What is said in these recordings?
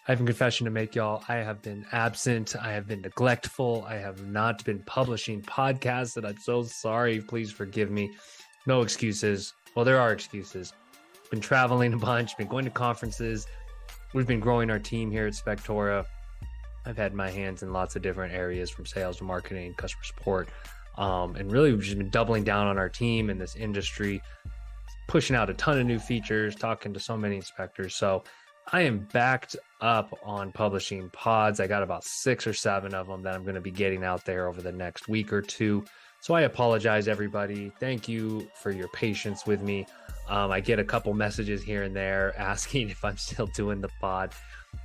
I have a confession to make, y'all. I have been absent. I have been neglectful. I have not been publishing podcasts, and I'm so sorry. Please forgive me. No excuses. Well, there are excuses. Been traveling a bunch, been going to conferences. We've been growing our team here at Spectora. I've had my hands in lots of different areas, from sales to marketing, customer support. And really, we've just been doubling down on our team in this industry, pushing out a ton of new features, talking to so many inspectors. So I am backed up on publishing pods. I got about 6 or 7 of them that I'm going to be getting out there over the next week or two. So I apologize, everybody. Thank you for your patience with me. I get a couple messages here and there asking if I'm still doing the pod.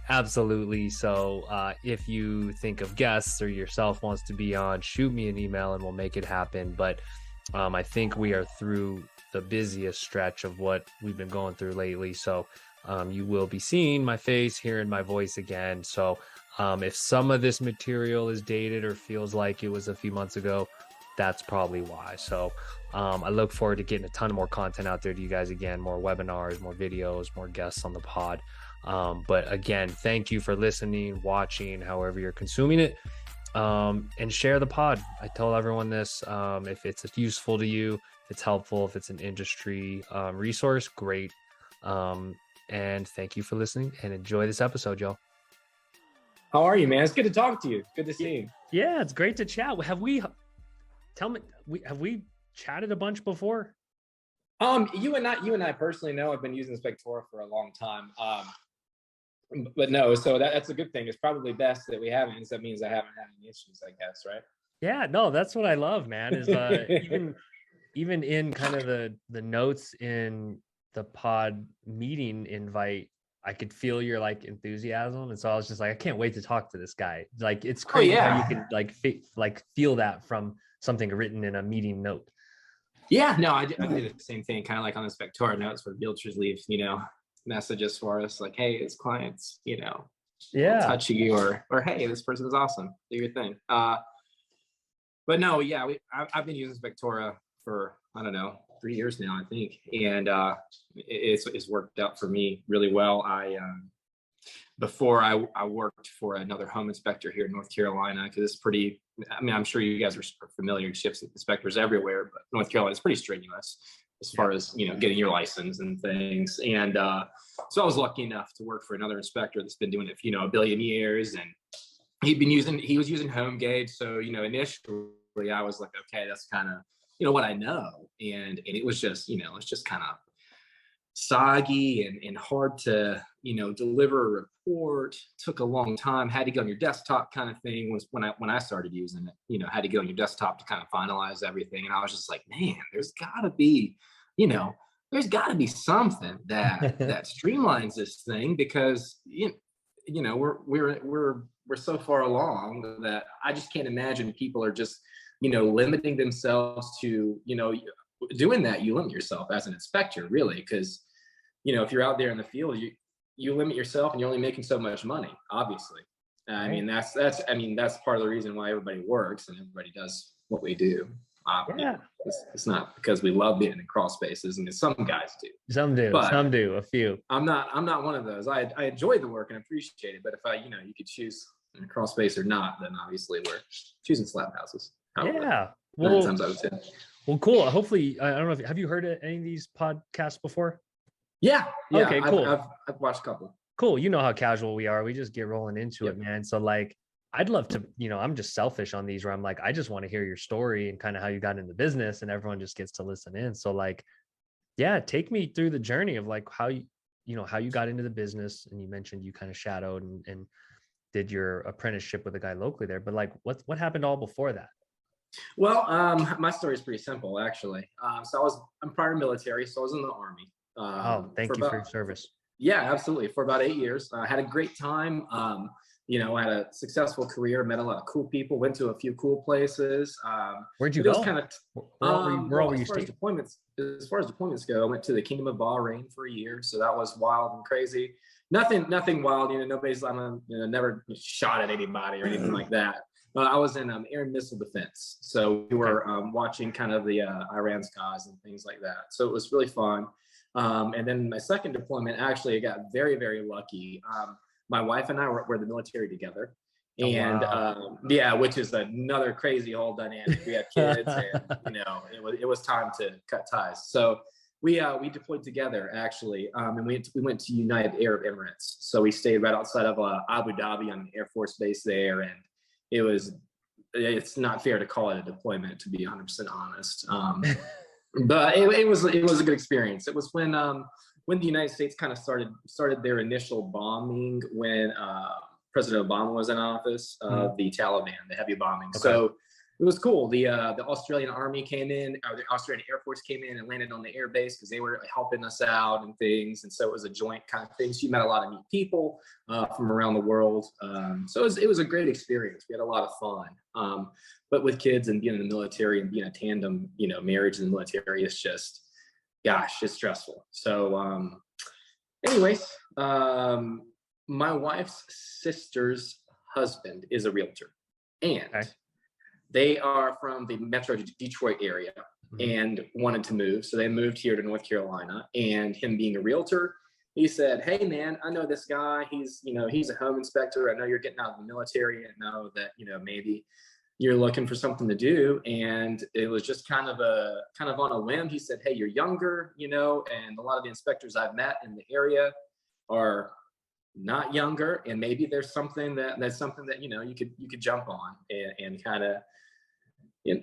Absolutely. So if you think of guests or yourself wants to be on, shoot me an email and we'll make it happen. But I think we are through the busiest stretch of what we've been going through lately. So you will be seeing my face, hearing my voice again. So if some of this material is dated or feels like it was a few months ago, that's probably why. So I look forward to getting a ton of more content out there to you guys again, more webinars, more videos, more guests on the pod. But again, thank you for listening, watching, however you're consuming it, and share the pod. I tell everyone this, if it's useful to you, if it's helpful, if it's an industry resource, great. And thank you for listening and enjoy this episode, y'all. How are you, man? It's good to talk to you. Good to see you. Yeah, it's great to chat. Have we chatted a bunch before? You and I personally know I've been using Spectora for a long time. But no, so that's a good thing. It's probably best that we haven't, because that means I haven't had any issues, I guess, right? Yeah, no, that's what I love, man, is even in kind of the notes in the pod meeting invite, I could feel your like enthusiasm. And so I was just like, I can't wait to talk to this guy. Like, it's crazy how you can like feel that from something written in a meeting note. Yeah, no, I did the same thing, kind of like on the Spectora notes where realtors leave, messages for us like, hey, it's clients, touchy, or hey, this person is awesome, do your thing. But no, yeah, I've been using Spectora for, I don't know, 3 years now, I think. And it's worked out for me really well. Before I worked for another home inspector here in North Carolina, because it's pretty, I'm sure you guys are familiar with shifts inspectors everywhere, but North Carolina is pretty strenuous as far as, getting your license and things. And so I was lucky enough to work for another inspector that's been doing it for, a billion years. And he was using home gauge. So, initially I was like, okay, that's kind of, what I know. And it was just, it's just kind of soggy and hard to, deliver a report. Took a long time, had to get on your desktop kind of thing was when I started using it, had to get on your desktop to kind of finalize everything. And I was just like, man, there's gotta be something that streamlines this thing, because, we're so far along that I just can't imagine people are just, limiting themselves to, doing that. You limit yourself as an inspector, really, because, if you're out there in the field, you limit yourself and you're only making so much money, obviously. I mean, that's part of the reason why everybody works and everybody does what we do. Yeah. It's not because we love being in crawl spaces. I mean, some guys do. Some do, a few. I'm not one of those. I enjoy the work and appreciate it. But if you could choose a crawl space or not, then obviously we're choosing slab houses. Yeah. Well, times I would say. Well, cool. Hopefully, I don't know have you heard of any of these podcasts before? Yeah. Okay, cool. I've watched a couple. Cool. You know how casual we are. We just get rolling into it, man. So like, I'd love to, I'm just selfish on these where I'm like, I just want to hear your story and kind of how you got into business, and everyone just gets to listen in. So like, yeah, take me through the journey of like how how you got into the business. And you mentioned you kind of shadowed and did your apprenticeship with a guy locally there, but like what happened all before that? Well, my story is pretty simple, actually. So I'm prior military, so I was in the Army. Thank you for your service. Yeah, absolutely. For about 8 years, I had a great time. I had a successful career, met a lot of cool people, went to a few cool places. Where'd you go? Where were you as far as deployments go, I went to the Kingdom of Bahrain for a year. So that was wild and crazy. Nothing wild. Nobody's never shot at anybody or anything like that. I was in air and missile defense. So we were watching kind of the Iran skies and things like that. So it was really fun. And then my second deployment, actually, I got very, very lucky. my wife and I were in the military together. Oh, And wow. yeah, which is another crazy whole dynamic. We had kids, and it was time to cut ties. So we deployed together actually, and we went to United Arab Emirates. So we stayed right outside of Abu Dhabi on the Air Force Base there, and it's not fair to call it a deployment, to be 100% honest. But it was a good experience. It was when the United States kind of started their initial bombing when President Obama was in office, the Taliban, the heavy bombing. Okay. So it was cool. The Australian Army came in, or the Australian Air Force came in and landed on the air base because they were helping us out and things. And so it was a joint kind of thing. So you met a lot of neat people from around the world. So it was a great experience. We had a lot of fun. But with kids and being in the military and being a tandem, marriage in the military, it's just, gosh, it's stressful. So anyways, my wife's sister's husband is a realtor, and they are from the Metro Detroit area and wanted to move. So they moved here to North Carolina, and him being a realtor, he said, "Hey man, I know this guy. He's a home inspector. I know you're getting out of the military. I know that, maybe you're looking for something to do." And it was just kind of on a whim. He said, "Hey, you're younger, and a lot of the inspectors I've met in the area are not younger, and maybe there's something that you could jump on and kind of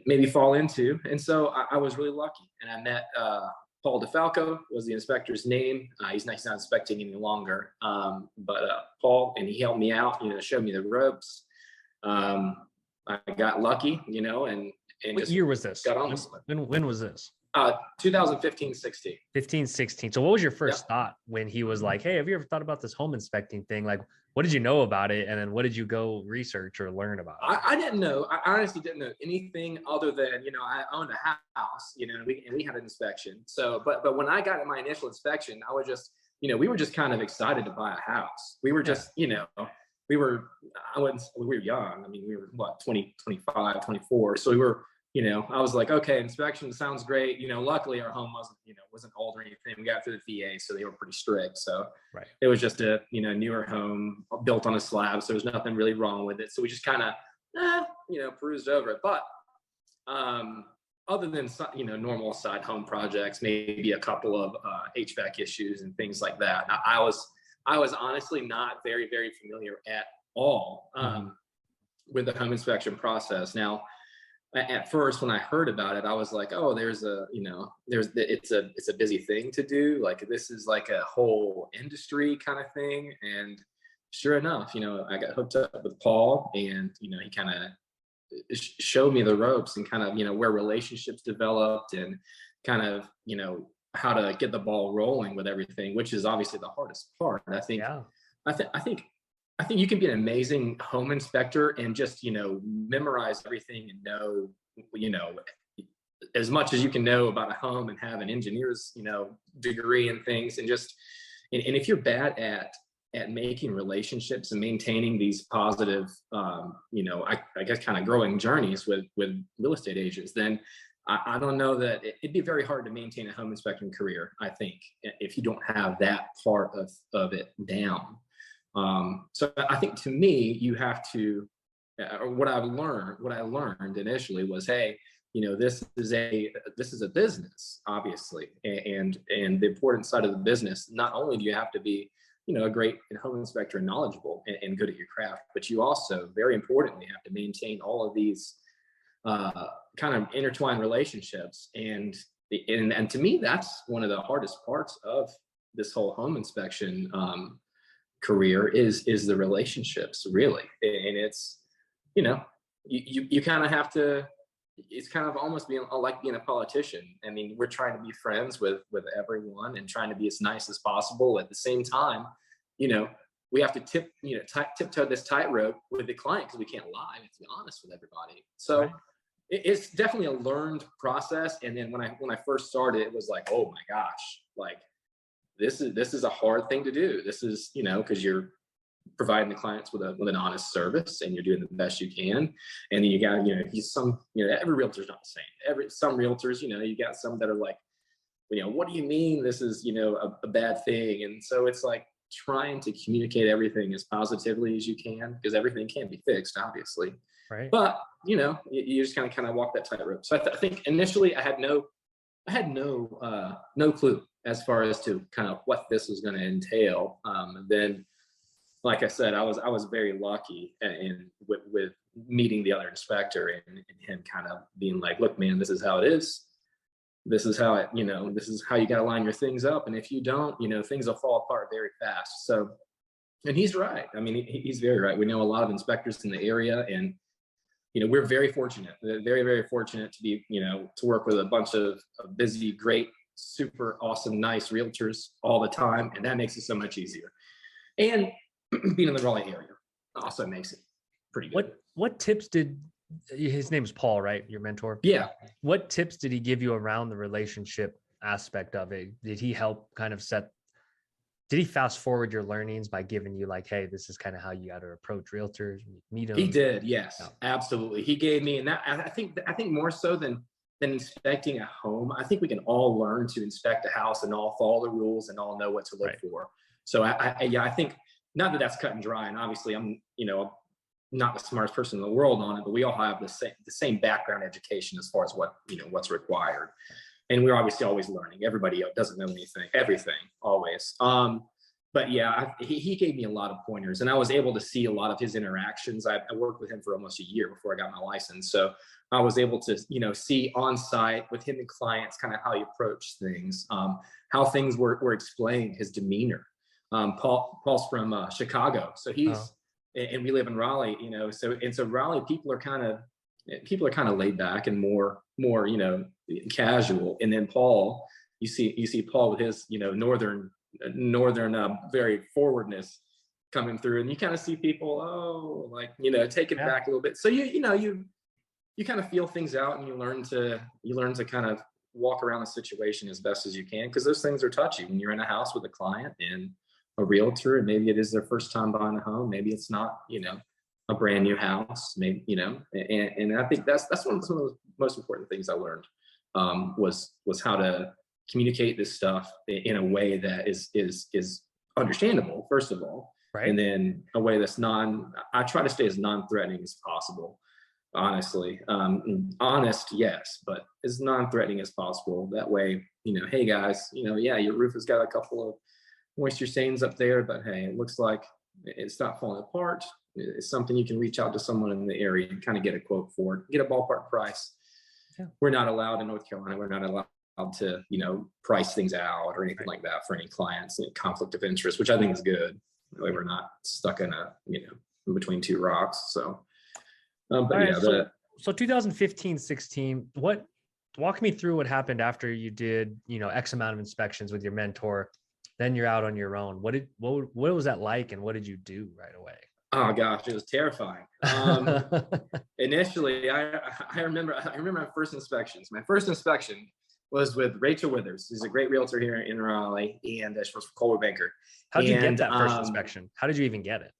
maybe fall into." And so I was really lucky, and I met Paul DeFalco was the inspector's name. He's not inspecting any longer, but Paul, and he helped me out, showed me the ropes. I got lucky, and what year was this? Got on. When was this? 2015-16. 15-16. So what was your first thought when he was like, "Hey, have you ever thought about this home inspecting thing? Like, what did you know about it? And then what did you go research or learn about it?" I didn't know. I honestly didn't know anything other than, I owned a house, and we had an inspection. So, but when I got my initial inspection, I was just, we were just kind of excited to buy a house. We were just, we were young. I mean, we were what, 20, 25, 24. So we were, I was like, okay, inspection sounds great. Luckily our home wasn't old or anything. We got through the VA, so they were pretty strict. So it was just a, newer home built on a slab. So there was nothing really wrong with it. So we just kind of, perused over it. But other than, normal side home projects, maybe a couple of HVAC issues and things like that, I was honestly not very, very familiar at all with the home inspection process. Now, at first, when I heard about it, I was like, "Oh, it's a busy thing to do. Like, this is like a whole industry kind of thing." And sure enough, I got hooked up with Paul, and he kind of showed me the ropes and kind of where relationships developed and kind of how to get the ball rolling with everything, which is obviously the hardest part. I think. Yeah. I think you can be an amazing home inspector and just, memorize everything and know, as much as you can know about a home and have an engineer's, degree and things, and just, and if you're bad at making relationships and maintaining these positive, I guess kind of growing journeys with real estate agents, then I don't know that it'd be very hard to maintain a home inspecting career, I think, if you don't have that part of it down. So I think, to me, you have to, what I learned initially was, hey, this is a business, obviously, and the important side of the business. Not only do you have to be, a great home inspector and knowledgeable and good at your craft, but you also, very importantly, have to maintain all of these kind of intertwined relationships. And to me, that's one of the hardest parts of this whole home inspection career is the relationships, really. And it's, you kind of have to, it's kind of almost like being a politician. I mean, we're trying to be friends with everyone and trying to be as nice as possible. At the same time, we have to tiptoe this tightrope with the client, because we can't lie. We have to be honest with everybody. So it's definitely a learned process. And then when I first started, it was like, oh my gosh, like, this is a hard thing to do. This is, because you're providing the clients with an honest service, and you're doing the best you can. And then you got, every realtor's not the same. Some realtors, you got some that are like, what do you mean this is, a bad thing? And so it's like, trying to communicate everything as positively as you can, because everything can be fixed, obviously. Right. But you just kind of walk that tightrope. So I think initially I had no clue as far as to kind of what this was going to entail. Then, like I said, I was very lucky with meeting the other inspector and him kind of being like, look, man, this is how it is. This is how this is how you got to line your things up. And if you don't, things will fall apart very fast. So, and he's right. I mean, he's very right. We know a lot of inspectors in the area, and we're very fortunate, very, very fortunate to be, to work with a bunch of busy, great, super awesome, nice realtors all the time. And that makes it so much easier. And being in the Raleigh area also makes it pretty good. What tips his name is Paul, right? Your mentor? Yeah. What tips did he give you around the relationship aspect of it? Did he help kind of did he fast forward your learnings by giving you like, hey, this is kind of how you got to approach realtors, meet them? He did. Yes, absolutely. He gave me, and that I think more so than inspecting a home, I think we can all learn to inspect a house and all follow the rules and all know what to look for. So I think, not that that's cut and dry, and obviously I'm, not the smartest person in the world on it, but we all have the same background education as far as what's required. And we're obviously always learning. Everybody doesn't know everything always. But yeah, he gave me a lot of pointers, and I was able to see a lot of his interactions. I worked with him for almost a year before I got my license. So I was able to, see on site with him and clients, kind of how he approached things, how things were explained, his demeanor. Paul's from Chicago. So and we live in Raleigh, so Raleigh people are kind of laid back and more, casual. And then Paul, you see Paul with his, northern very forwardness coming through, and you kind of see people, take it back a little bit. So you kind of feel things out, and you learn to kind of walk around the situation as best as you can, because those things are touchy when you're in a house with a client and a realtor, and maybe it is their first time buying a home, maybe it's not, a brand new house, maybe, and I think that's some of the most important things I learned, was how to communicate this stuff in a way that is understandable, first of all, right? And then a way that's I try to stay as non-threatening as possible, honestly. Honest, yes, but as non-threatening as possible. That way, hey guys, your roof has got a couple of moisture stains up there, but hey, it looks like it's not falling apart. It's something you can reach out to someone in the area and kind of get a quote for it, get a ballpark price. Yeah. We're not allowed in North Carolina. We're not allowed to, price things out or anything like that for any clients, conflict of interest, which I think is good. That we're not stuck in in between two rocks. So, but yeah, so 2015, 16, walk me through what happened after you did, X amount of inspections with your mentor. Then you're out on your own. What was that like, and what did you do right away? Oh gosh, it was terrifying. Initially, I remember my first inspections. My first inspection was with Rachel Withers. She's a great realtor here in Raleigh, and she was from Coldwell Banker. How did you get that first inspection? How did you even get it?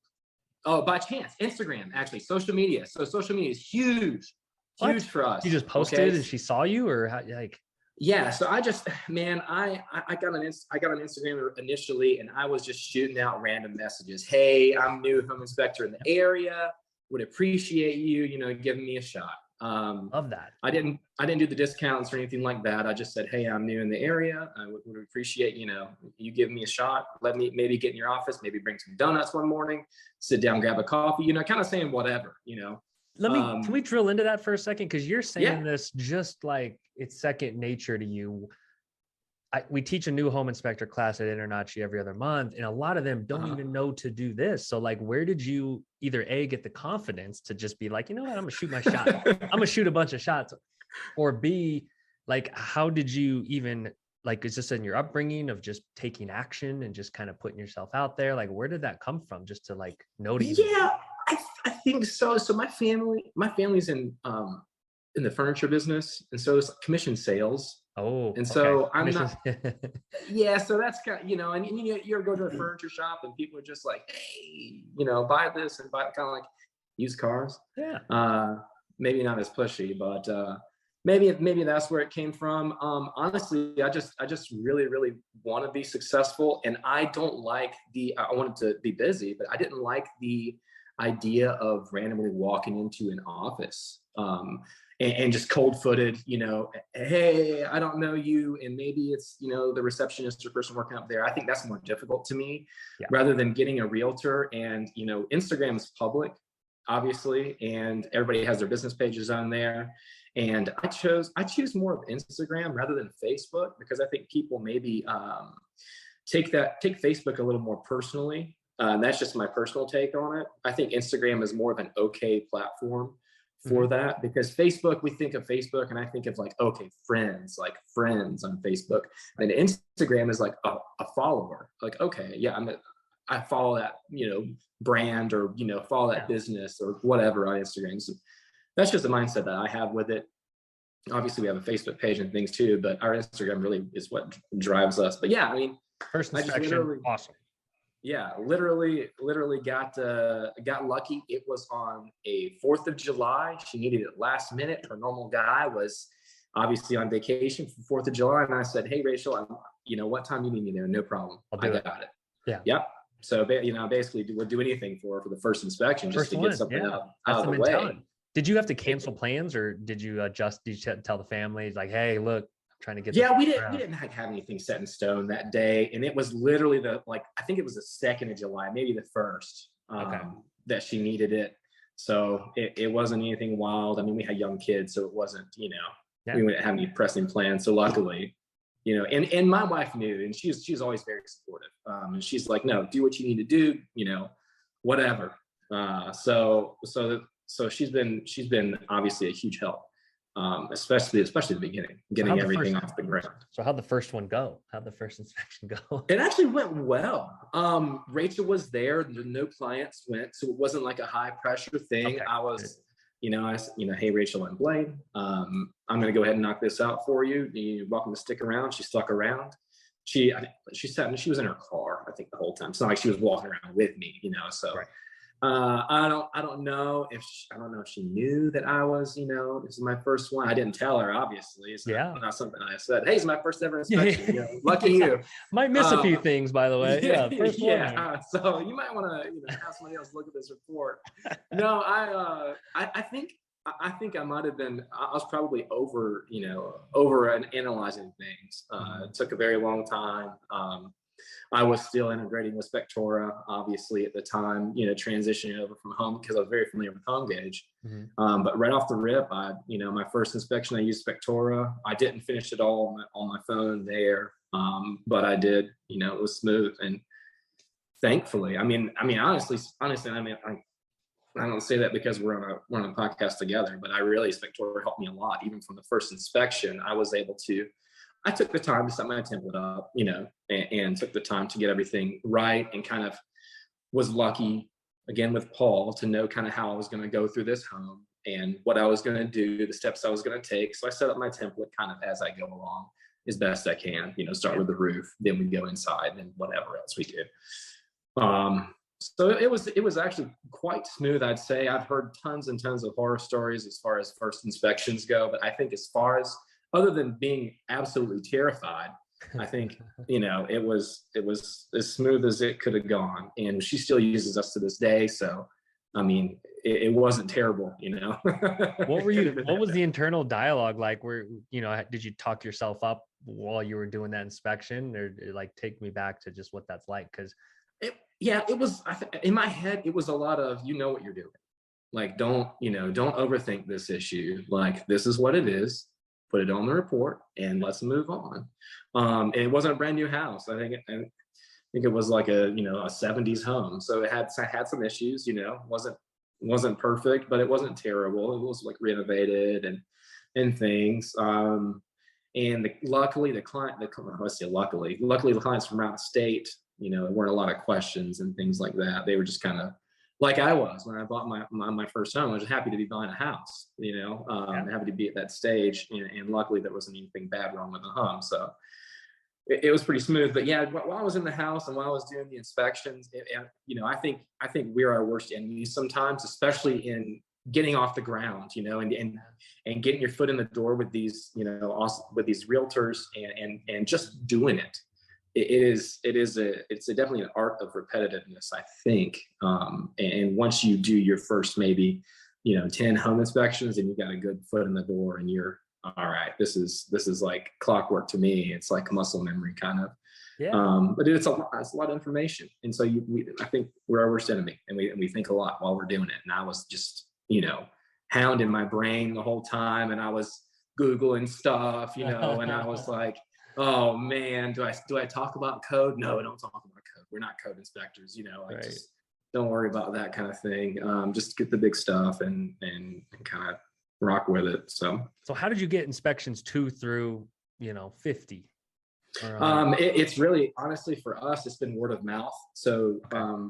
Oh, by chance. Instagram, actually, social media. So social media is huge for us. You just posted and she saw you, or how, like? Yeah, so I just, man, I got on Instagram initially, and I was just shooting out random messages. Hey, I'm new home inspector in the area. Would appreciate you, giving me a shot. Love that. I didn't do the discounts or anything like that. I just said, hey, I'm new in the area. I would appreciate, you giving me a shot. Let me maybe get in your office, maybe bring some donuts one morning, sit down, grab a coffee, kind of saying whatever, Can we drill into that for a second? Because you're saying this just like it's second nature to you. We teach a new home inspector class at Internachi every other month, and a lot of them don't even know to do this. So like, where did you either A, get the confidence to just be like, you know what, I'm gonna shoot my shot. I'm gonna shoot a bunch of shots. Or B, like, how did you even, like, is this in your upbringing of just taking action and just kind of putting yourself out there? Like, where did that come from? Just to like notice? Yeah, I think so. So my family's in the furniture business, and so it's commission sales. Oh, and so I'm not. Yeah, so that's kind of, and you ever go to a furniture shop and people are just like, hey, buy this and buy, kind of like used cars. Yeah. Maybe not as pushy, but maybe that's where it came from. Honestly, I just really want to be successful, and I don't like I wanted to be busy, but I didn't like the idea of randomly walking into an office, and just cold-footed, hey, I don't know you, and maybe it's the receptionist or person working up there. I think that's more difficult to me, rather than getting a realtor. And Instagram is public, obviously, and everybody has their business pages on there. And I choose more of Instagram rather than Facebook, because I think people maybe take Facebook a little more personally. That's just my personal take on it. I think Instagram is more of an okay platform for that, because Facebook, we think of Facebook and I think of like, okay, friends on Facebook. And Instagram is like a follower. Like, okay, yeah, I follow that, brand, or, follow that business or whatever on Instagram. So that's just the mindset that I have with it. Obviously we have a Facebook page and things too, but our Instagram really is what drives us. But yeah, I mean, first inspection, awesome. Yeah, literally got lucky. It was on a 4th of July. She needed it last minute. Her normal guy was obviously on vacation for 4th of July. And I said, hey, Rachel, what time you need me there? No problem. I got it. Yeah. Yep. So, basically would do anything for the first inspection, just to get something out of the way. Did you have to cancel plans, or did you tell the family like, hey, look, I'm trying to get we didn't have anything set in stone that day. And it was literally I think it was the 2nd of July, maybe the 1st, that she needed it. So it wasn't anything wild. I mean, we had young kids, so it wasn't, we didn't have any pressing plans. So luckily, and my wife knew, and she's always very supportive. And she's like, no, do what you need to do, whatever. So she's been obviously a huge help, especially at the beginning, getting everything off the ground. So how'd the first one go? How'd the first inspection go? It actually went well. Rachel was there. No clients went, so it wasn't like a high pressure thing. Okay. I was, hey, Rachel and Blaine, I'm going to go ahead and knock this out for you. You're welcome to stick around. She stuck around. She was in her car, I think, the whole time. It's not like she was walking around with me, so. Right. I don't know if she knew that I was, this is my first one. I didn't tell her, obviously. It's not something I said. Hey, it's my first ever inspection. Lucky you. Might miss a few things, by the way. Yeah, first one. So you might want to, have somebody else look at this report. No, I think I might have been. I was probably over analyzing things. It took a very long time. I was still integrating with Spectora, obviously, at the time, transitioning over from home, because I was very familiar with home gauge. But right off the rip, my first inspection, I used Spectora. I didn't finish it all on my phone there, but I did. It was smooth, and thankfully, honestly, I don't say that because we're on a podcast together, but Spectora helped me a lot. Even from the first inspection, I took the time to set my template up, and took the time to get everything right, and kind of was lucky, again, with Paul, to know kind of how I was going to go through this home and what I was going to do, the steps I was going to take. So I set up my template kind of as I go along as best I can, start with the roof, then we go inside, and whatever else we do. So it was actually quite smooth, I'd say. I've heard tons and tons of horror stories as far as first inspections go, but I think as far as, other than being absolutely terrified, I think, it was as smooth as it could have gone. And she still uses us to this day. So, it wasn't terrible, What was the internal dialogue like? Where, did you talk yourself up while you were doing that inspection, or take me back to just what that's like? Cause it was, in my head, it was a lot of, what you're doing. Don't overthink this issue. This is what it is. Put it on the report, and let's move on. And it wasn't a brand new house. I think it was like a 70s home. So it had some issues, wasn't perfect, but it wasn't terrible. It was renovated and things. And luckily the clients from around the state, there weren't a lot of questions and things like that. They were just kind of like I was when I bought my first home. I was happy to be buying a house, happy to be at that stage. And luckily there wasn't anything bad wrong with the home. So it was pretty smooth. But yeah, while I was in the house and while I was doing the inspections, I think we're our worst enemies sometimes, especially in getting off the ground, and getting your foot in the door with these, also with these realtors, and just doing it. It's definitely an art of repetitiveness, I think. And once you do your first maybe 10 home inspections, and you got a good foot in the door, and you're all right, this is like clockwork to me. It's like muscle memory kind of. But it's a lot of information, and so I think we're our worst enemy, and we think a lot while we're doing it. And I was just hounding my brain the whole time, and I was Googling stuff, and I was like, oh man, do I talk about code? No, don't talk about code. We're not code inspectors, Right. Just don't worry about that kind of thing. Just get the big stuff and kind of rock with it. So how did you get inspections 2 through 50? It's really, honestly, for us, it's been word of mouth. So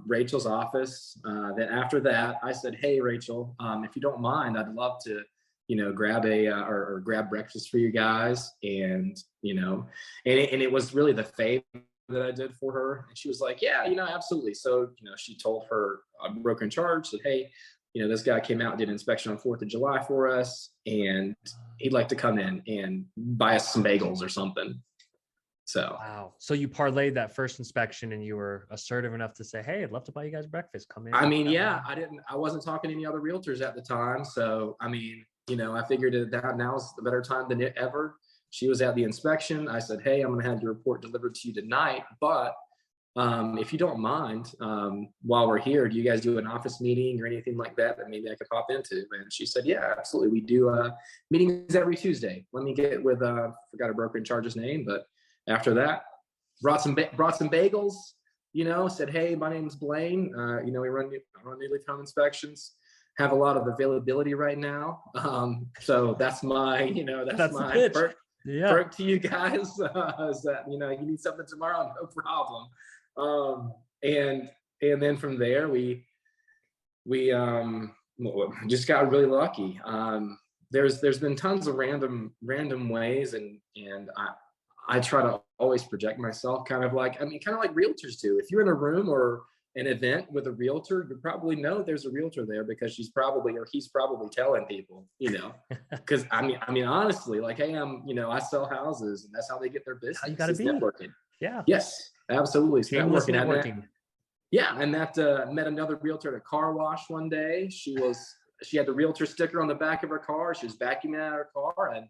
Rachel's office, then after that, I said, hey, Rachel, if you don't mind, I'd love to, grab or grab breakfast for you guys. And, and it was really the favor that I did for her. And she was like, yeah, absolutely. So, she told her broker in charge, said, hey, this guy came out and did an inspection on 4th of July for us, and he'd like to come in and buy us some bagels or something. So wow. So you parlayed that first inspection, and you were assertive enough to say, hey, I'd love to buy you guys breakfast. Come in. I mean, yeah, I wasn't talking to any other realtors at the time. So, I mean, I figured that now's the better time than ever. She was at the inspection. I said, hey, I'm going to have your report delivered to you tonight. But if you don't mind, while we're here, do you guys do an office meeting or anything like that maybe I could pop into? And she said, yeah, absolutely. We do meetings every Tuesday. Let me get with, forgot a broker in charge's name, but after that, brought some bagels, said, hey, my name's Blaine. We run new leaf home inspections, have a lot of availability right now. So that's my, that's my perk to you guys, is that, you need something tomorrow, no problem. And then from there, we just got really lucky. There's been tons of random ways, and I try to always project myself kind of like realtors do. If you're in a room or an event with a realtor, you probably know there's a realtor there because he's probably telling people, because I mean, honestly, like, hey, I sell houses, and that's how they get their business. How you gotta be networking. Yeah. Yes, absolutely. It's networking. Yeah. And that met another realtor at a car wash one day. She had the realtor sticker on the back of her car. She was vacuuming out her car and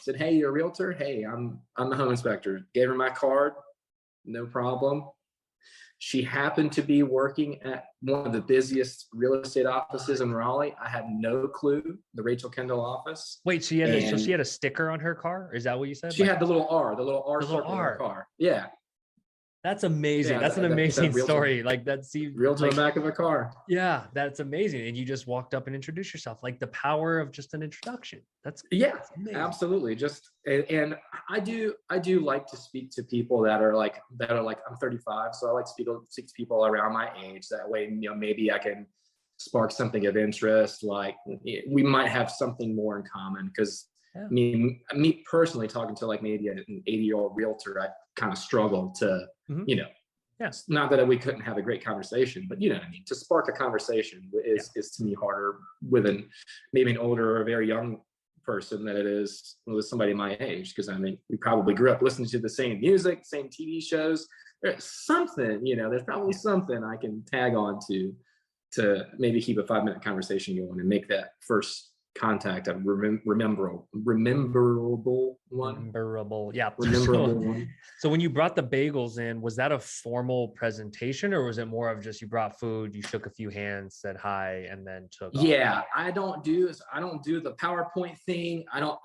said, hey, you're a realtor? Hey, I'm the home inspector. Gave her my card, no problem. She happened to be working at one of the busiest real estate offices in Raleigh. I had no clue, the Rachel Kendall office. Wait, so she had a sticker on her car? Is that what you said? She had the little R circle on her car. Yeah. That's amazing. That's an amazing story. Like, that's realtor on the back of a car. Yeah, that's amazing. And you just walked up and introduced yourself. Like, the power of just an introduction. That's absolutely. Just and I do like to speak to people that are like I'm 35, so I like to speak to people around my age. That way, maybe I can spark something of interest. Like, we might have something more in common, because me personally, talking to like maybe an 80-year-old realtor, I kind of struggle to, not that we couldn't have a great conversation, but to spark a conversation is to me harder with maybe an older or a very young person than it is with somebody my age. Because we probably grew up listening to the same music, same TV shows. There's something, there's probably something I can tag on to maybe keep a 5-minute conversation going and make that first contact a rememberable one. So when you brought the bagels in, was that a formal presentation, or was it more of just you brought food, you shook a few hands, said hi, and then took off? I don't do the PowerPoint thing. I don't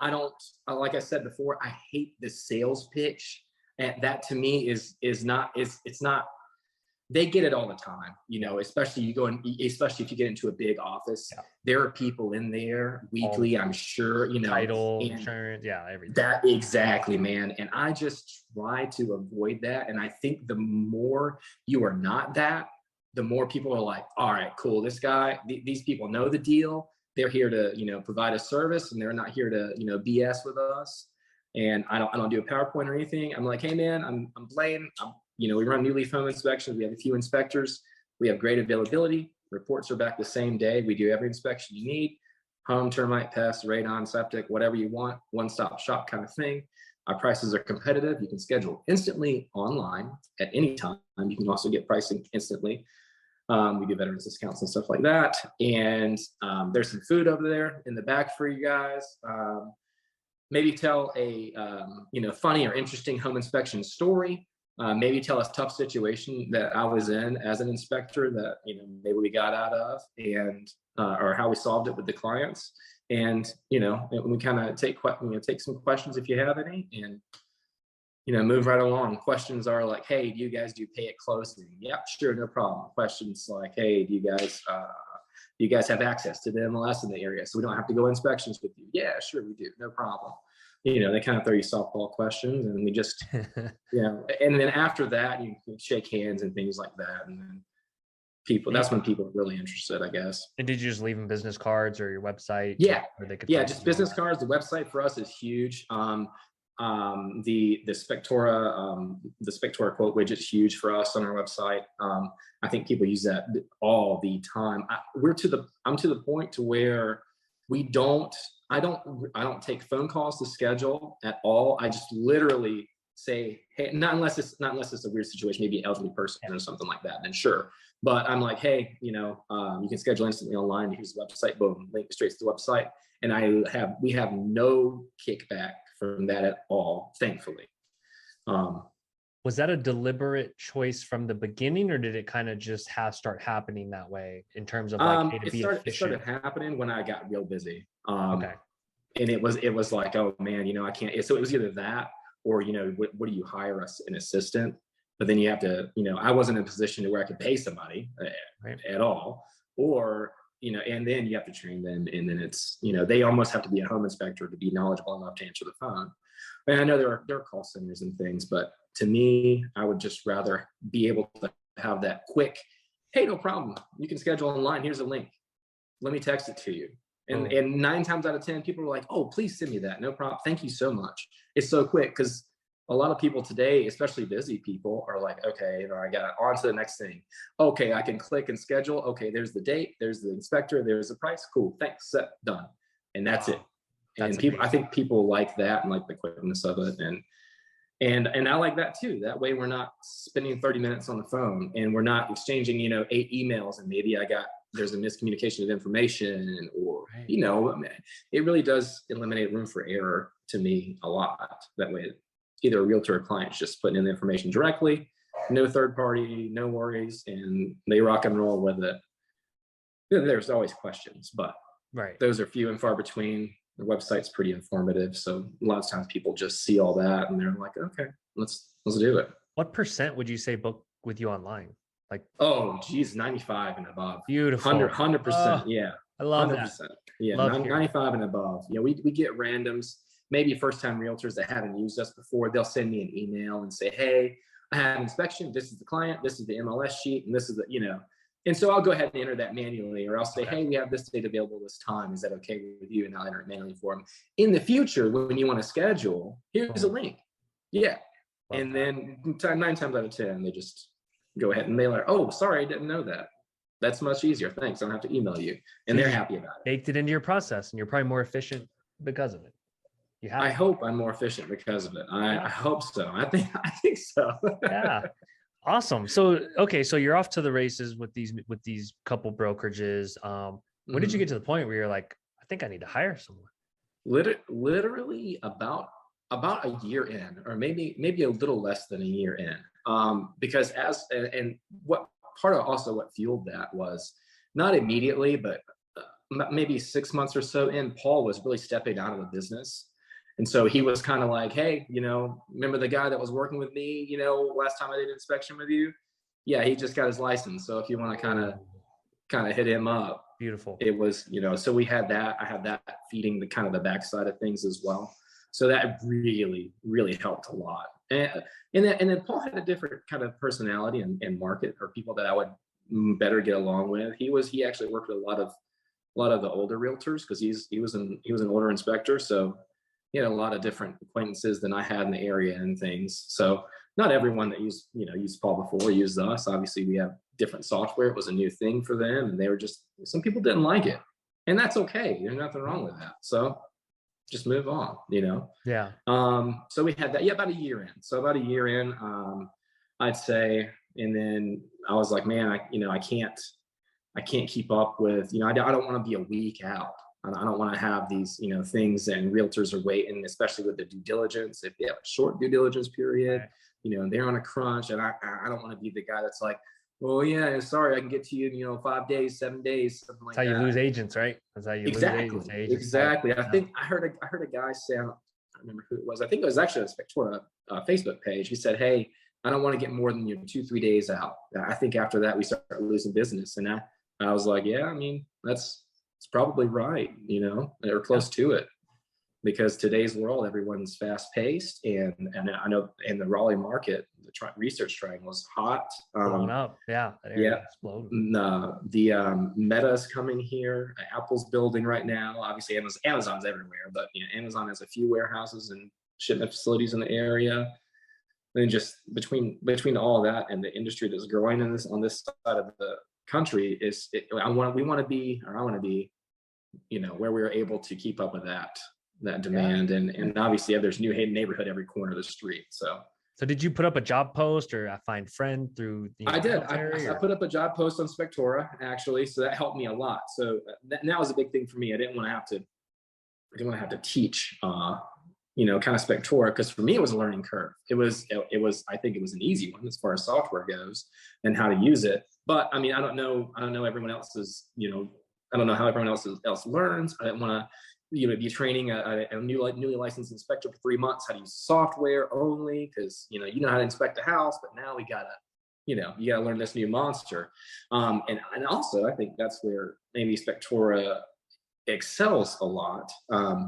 like I said before, I hate the sales pitch, and that to me is not, it's not. They get it all the time, especially especially if you get into a big office. There are people in there weekly, I'm sure, title, insurance, everything. That exactly, man. And I just try to avoid that. And I think the more you are not that, the more people are like, all right, cool. This guy, these people know the deal. They're here to, provide a service, and they're not here to, BS with us. And I don't do a PowerPoint or anything. I'm like, hey man, I'm Blaine. We run new leaf home inspections. We have a few inspectors. We have great availability. Reports are back the same day. We do every inspection you need: home, termite, pest, radon, septic, whatever you want, one-stop shop kind of thing. Our prices are competitive. You can schedule instantly online at any time. You can also get pricing instantly. We do veterans discounts and stuff like that. And there's some food over there in the back for you guys. Maybe tell a funny or interesting home inspection story. Maybe tell a tough situation that I was in as an inspector that maybe we got out of, and or how we solved it with the clients. And we kind of take some questions if you have any, and move right along. Questions are like, hey, do you guys do pay at closing? Yeah, sure, no problem. Questions like, hey, do you guys have access to the MLS in the area so we don't have to go inspections with you? Yeah, sure, we do, no problem. They kind of throw you softball questions, and we just, and then after that, you can shake hands and things like that. And then that's when people are really interested, I guess. And did you just leave them business cards or your website? Yeah. Just business cards. The website for us is huge. The Spectora quote widget is huge for us on our website. I think people use that all the time. I'm to the point to where I don't take phone calls to schedule at all. I just literally say, hey, not unless it's a weird situation, maybe an elderly person or something like that, then sure. But I'm like, hey, you can schedule instantly online. Here's the website, boom, link straight to the website. And we have no kickback from that at all, thankfully. Was that a deliberate choice from the beginning, or did it kind of just start happening that way in terms of like, hey, to be efficient? It started happening when I got real busy. Okay. And it was like, oh man, I can't. So it was either that or, what do you hire us an assistant? But then you have to, I wasn't in a position to where I could pay somebody at all, or, and then you have to train them. And then it's, they almost have to be a home inspector to be knowledgeable enough to answer the phone. And I know there are call centers and things, but to me, I would just rather be able to have that quick, hey, no problem. You can schedule online. Here's a link. Let me text it to you. And 9 times out of 10, people are like, oh, please send me that. No problem. Thank you so much. It's so quick, because a lot of people today, especially busy people, are like, okay, I got on to the next thing. Okay, I can click and schedule. Okay, there's the date, there's the inspector, there's the price. Cool, thanks, set, done. And that's it. And I think people like that and like the quickness of it. And I like that too. That way we're not spending 30 minutes on the phone, and we're not exchanging, 8 emails, and maybe there's a miscommunication of information, or, it really does eliminate room for error to me a lot. That way, either a realtor or client's just putting in the information directly, no third party, no worries, and they rock and roll with it. There's always questions, but those are few and far between. The website's pretty informative, so a lot of times people just see all that and they're like, okay, let's do it. What % would you say book with you online? Like, oh geez, 95 and above. Beautiful. 100%. Yeah, I love 100%. that. Yeah, 95 and above. We get randoms, maybe first-time realtors that haven't used us before. They'll send me an email and say, hey, I have an inspection. This is the client. This is the MLS sheet, and this is the And so I'll go ahead and enter that manually, or I'll say, hey, we have this date available this time. Is that okay with you? And I'll enter it manually for them. In the future, when you want to schedule, here's a link. Yeah. And then 9 times out of 10, they just go ahead and they're like, oh, sorry, I didn't know that. That's much easier. Thanks. I don't have to email you. And they're happy about it. Baked it into your process, and you're probably more efficient because of it. I hope I'm more efficient because of it. I hope so. I think so. Yeah. Awesome. So, okay. So you're off to the races with these couple brokerages. When did you get to the point where you're like, I think I need to hire someone? Literally about a year in, or maybe a little less than a year in. Because what fueled that was not immediately, but maybe 6 months or so in, Paul was really stepping out of the business. And so he was kind of like, hey, remember the guy that was working with me, last time I did an inspection with you? Yeah, he just got his license. So if you want to kind of hit him up. Beautiful. It was, so we had that. I had that feeding the kind of the backside of things as well. So that really, really helped a lot. And then Paul had a different kind of personality and market, or people that I would better get along with. He actually worked with a lot of the older realtors, because he was an older inspector. So he had a lot of different acquaintances than I had in the area and things. So not everyone that used Paul before used us. Obviously, we have different software. It was a new thing for them, and they were just, some people didn't like it, and that's okay. There's nothing wrong with that. So just move on, you know? Yeah. So we had that, yeah, about a year in. So about a year in, I'd say, and then I was like, man, I can't keep up with, I don't want to be a week out. I don't want to have these, things, and realtors are waiting, especially with the due diligence. If they have a short due diligence period, and they're on a crunch, and I don't want to be the guy that's like, well, yeah, sorry, I can get to you in, 5 days, 7 days, something like that. That's how you lose agents, right? That's how you lose agents. Exactly. I think I heard a guy say, I don't remember who it was. I think it was actually a Spectora Facebook page. He said, hey, I don't want to get more than 2-3 days out. I think after that we start losing business. And I was like, yeah, I mean, it's probably right, or close to it, because today's world, everyone's fast paced, and I know in the Raleigh market, the research triangle is hot. Blowing up, yeah, exploding. The Meta's coming here. Apple's building right now. Obviously, Amazon's everywhere, but Amazon has a few warehouses and shipment facilities in the area. And just between all that and the industry that's growing on this side of the country, I want to be where we're able to keep up with that demand. And obviously there's new neighborhood every corner of the street. So did you put up a job post or a find friend through the I did. I put up a job post on Spectora, actually, so that helped me a lot. So that was a big thing for me. I didn't want to have to teach kind of Spectora, because for me it was a learning curve. It was I think it was an easy one as far as software goes and how to use it. But I mean, I don't know everyone else's, I don't know how everyone else learns. I didn't want to, be training a newly licensed inspector for 3 months how to use software only, because you know how to inspect a house, but now we gotta, you gotta learn this new monster. And also I think that's where maybe Spectora excels a lot,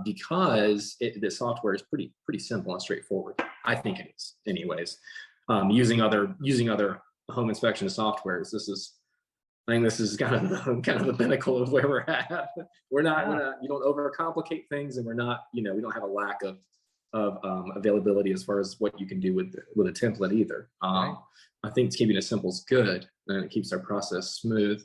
because the software is pretty simple and straightforward. I think it is, anyways. Using other home inspection softwares, I think this is kind of the pinnacle of where we're at. You don't overcomplicate things, and we're not, we don't have a lack of availability as far as what you can do with a template either. Right. I think keeping it simple is good, and it keeps our process smooth.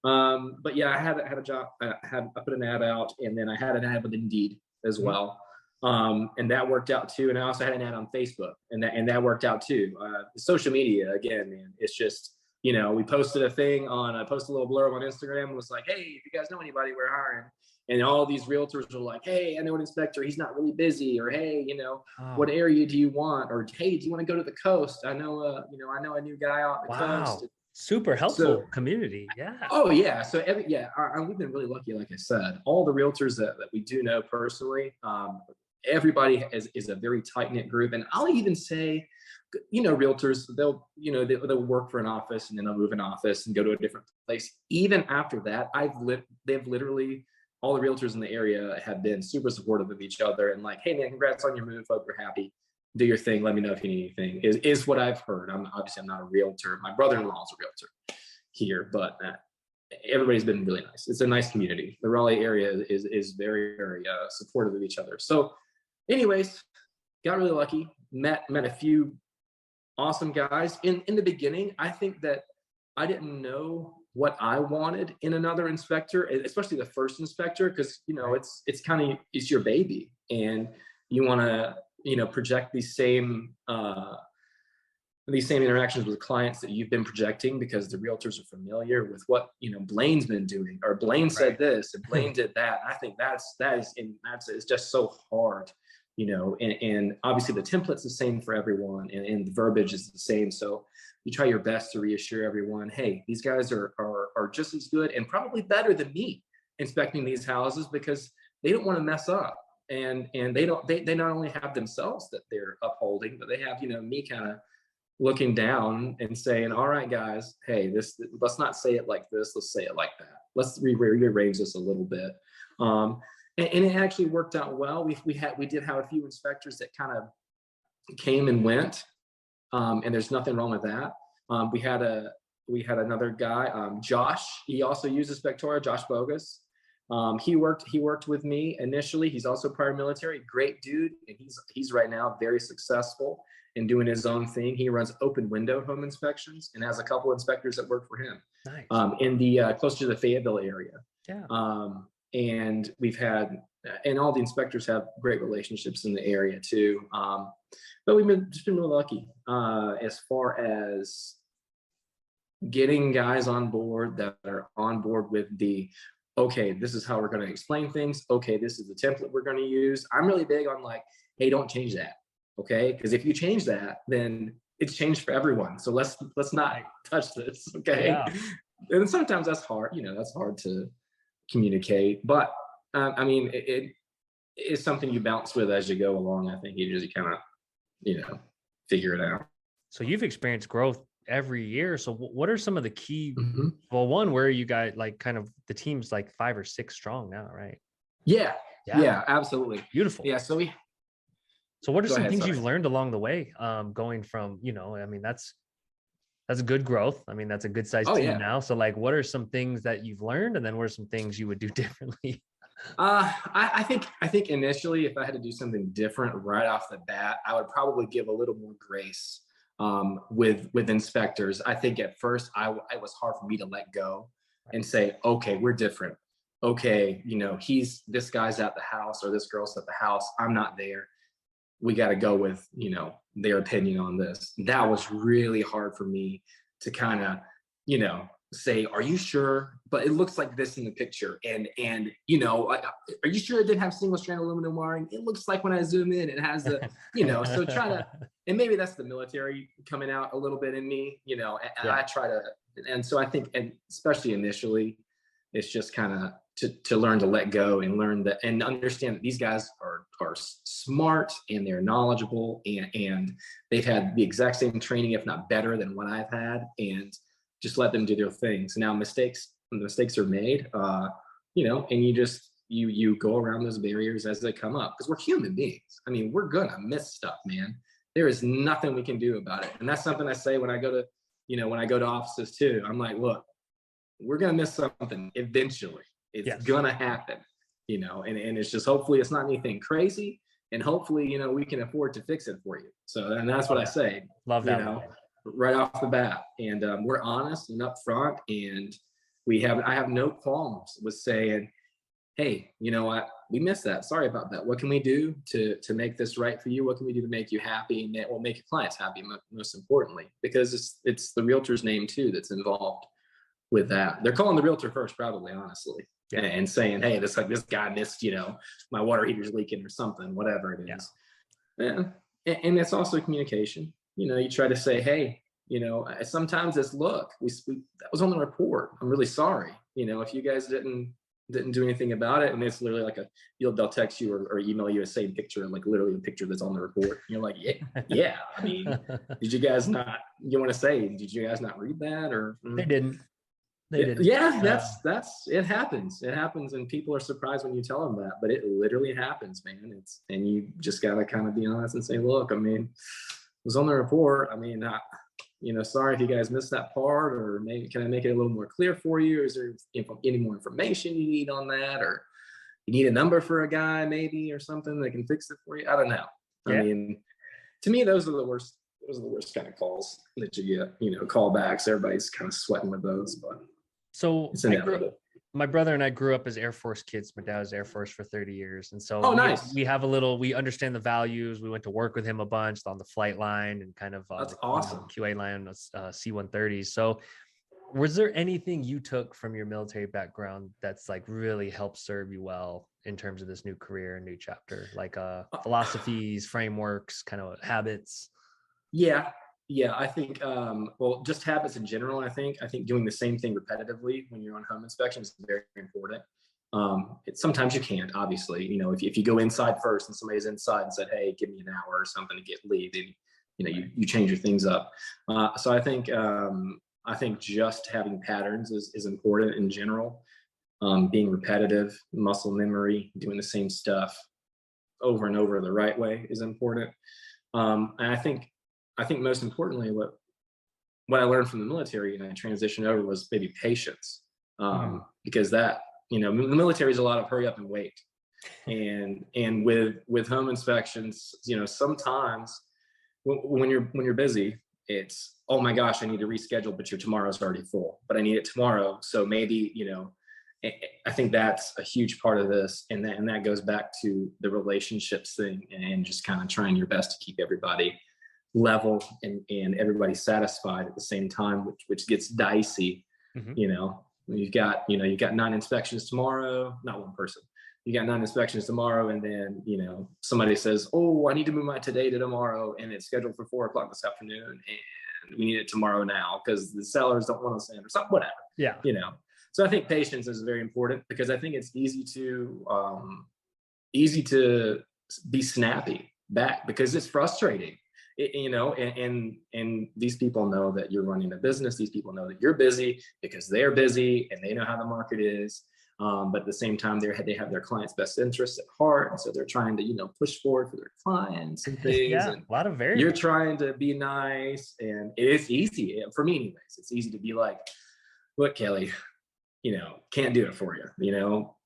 But yeah, I had a job. I put an ad out, and then I had an ad with Indeed as well. And that worked out too. And I also had an ad on Facebook, and that worked out too. Social media, again, man, it's just, we posted a thing I posted a little blurb on Instagram and was like, hey, if you guys know anybody, we're hiring. And all these realtors were like, hey, I know an inspector, he's not really busy, or hey, what area do you want? Or hey, do you want to go to the coast? I know a new guy out the coast. Super helpful community. Yeah. Oh yeah. So we've been really lucky. Like I said, all the realtors that we do know personally, everybody is a very tight knit group. And I'll even say, realtors, they'll work for an office, and then they'll move an office and go to a different place. Even after that, they've literally, all the realtors in the area have been super supportive of each other, and like, hey man, congrats on your move. Hope you're happy. Do your thing. Let me know if you need anything, is what I've heard. I'm not a realtor. My brother-in-law is a realtor here, but everybody's been really nice. It's a nice community. The Raleigh area is very, very supportive of each other. So anyways, got really lucky, met a few awesome guys. In the beginning, I think that I didn't know what I wanted in another inspector, especially the first inspector, because it's your baby, and you want to project these same interactions with clients that you've been projecting, because the realtors are familiar with what Blaine's been doing, or Blaine said this and Blaine did that. I think it's just so hard, and obviously the template's the same for everyone, and the verbiage is the same. So you try your best to reassure everyone, hey, these guys are just as good and probably better than me inspecting these houses, because they don't want to mess up. And they not only have themselves that they're upholding, but they have, me kind of looking down and saying, all right, guys, hey, let's not say it like this. Let's say it like that. Let's rearrange this a little bit. And it actually worked out well. We did have a few inspectors that kind of came and went, and there's nothing wrong with that. We had another guy, Josh. He also uses Spectora, Josh Bogus. He worked with me initially. He's also prior military, great dude, and he's right now very successful in doing his own thing. He runs open window home inspections and has a couple inspectors that work for him. Nice. In the close to the Fayetteville area. Yeah. And we've had, and all the inspectors have great relationships in the area too. But we've just been really lucky as far as getting guys on board that are on board with okay, this is how we're going to explain things. Okay, this is the template we're going to use. I'm really big on like, hey, don't change that. Okay, because if you change that, then it's changed for everyone. So let's not touch this. Okay, yeah. And sometimes that's hard. That's hard to communicate. But I mean, it is something you bounce with as you go along. I think you just kind of, figure it out. So you've experienced growth every year. So what are some of the key, well, one, where you guys like kind of the team's like 5 or 6 strong now, right? Yeah, absolutely. Beautiful. Yeah. So what are some things you've learned along the way? Going from, I mean, that's good growth. I mean, that's a good sized team now. So like, what are some things that you've learned? And then what are some things you would do differently? I think initially, if I had to do something different right off the bat, I would probably give a little more grace with inspectors. I think at first it was hard for me to let go and say, okay, we're different. Okay, this guy's at the house or this girl's at the house. I'm not there. We got to go with, their opinion on this. That was really hard for me to kind of, say, are you sure? But it looks like this in the picture. And are you sure it didn't have single strand aluminum wiring? It looks like when I zoom in, it has the, so try to, and maybe that's the military coming out a little bit in me, and I try to, and so I think, and especially initially, it's just kind of to learn to let go and learn that and understand that these guys are smart and they're knowledgeable and they've had the exact same training, if not better than what I've had, and just let them do their things. Now mistakes are made, and you go around those barriers as they come up, because we're human beings. I mean, we're gonna miss stuff, man. There is nothing we can do about it. And that's something I say when I go to offices too. I'm like, look, we're gonna miss something eventually. It's gonna happen, and it's just, hopefully it's not anything crazy, and hopefully, we can afford to fix it for you. So, and that's what I say. Love that. Right off the bat. And we're honest and upfront, and I have no qualms with saying, hey, you know what, we missed that. Sorry about that. What can we do to make this right for you? What can we do to make you happy, and that will make your clients happy, most importantly, because it's the realtor's name too that's involved with that. They're calling the realtor first, probably, honestly. And saying, hey, this guy missed, my water heater's leaking or something, whatever it is. Yeah. And it's also communication. You try to say, hey, sometimes it's, look, that was on the report. I'm really sorry. If you guys didn't do anything about it, and it's literally like they'll text you or email you a same picture, and like literally a picture that's on the report. And you're like, yeah. I mean, did you guys not? You want to say, did you guys not read that? Or They didn't. Yeah, that's it happens. It happens, and people are surprised when you tell them that, but it literally happens, man. And you just gotta kind of be honest and say, look, I mean, it was on the report. I mean, sorry if you guys missed that part, or maybe can I make it a little more clear for you? Is there any more information you need on that, or you need a number for a guy maybe or something that can fix it for you? I don't know. I mean, to me, those are the worst kind of calls that you get. Callbacks. Everybody's kind of sweating with those, but. So my brother and I grew up as Air Force kids. My dad was Air Force for 30 years. And so nice. We understand the values. We went to work with him a bunch on the flight line and kind of that's awesome. QA line, C-130s. So was there anything you took from your military background that's like really helped serve you well in terms of this new career and new chapter, like philosophies, frameworks, kind of habits? Yeah, I think, just habits in general. I think doing the same thing repetitively when you're on home inspection is very important. Sometimes you can't, obviously, if you go inside first and somebody's inside and said, hey, give me an hour or something to get leave, then, you change your things up. So I think just having patterns is important in general. Being repetitive, muscle memory, doing the same stuff over and over the right way is important. And I think most importantly, what I learned from the military and I transitioned over was maybe patience, because that the military is a lot of hurry up and wait. And with home inspections, sometimes when you're busy, it's, oh my gosh, I need to reschedule, but your tomorrow's already full, but I need it tomorrow. So maybe, I think that's a huge part of this. And that goes back to the relationships thing, and just kind of trying your best to keep everybody level and everybody satisfied at the same time, which gets dicey. You've got 9 inspections tomorrow, not one person. You got 9 inspections tomorrow, and then somebody says, oh, I need to move my today to tomorrow, and it's scheduled for 4:00 this afternoon, and we need it tomorrow now because the sellers don't want to send or something, whatever. Yeah. So I think patience is very important, because I think it's easy to be snappy back, because it's frustrating. And these people know that you're running a business. These people know that you're busy because they're busy and they know how the market is. But at the same time, they have their clients' best interests at heart. And so they're trying to, push forward for their clients and things. Yeah, and a lot of variables. You're trying to be nice, and it's easy for me anyways. It's easy to be like, look, Kelly, can't do it for you.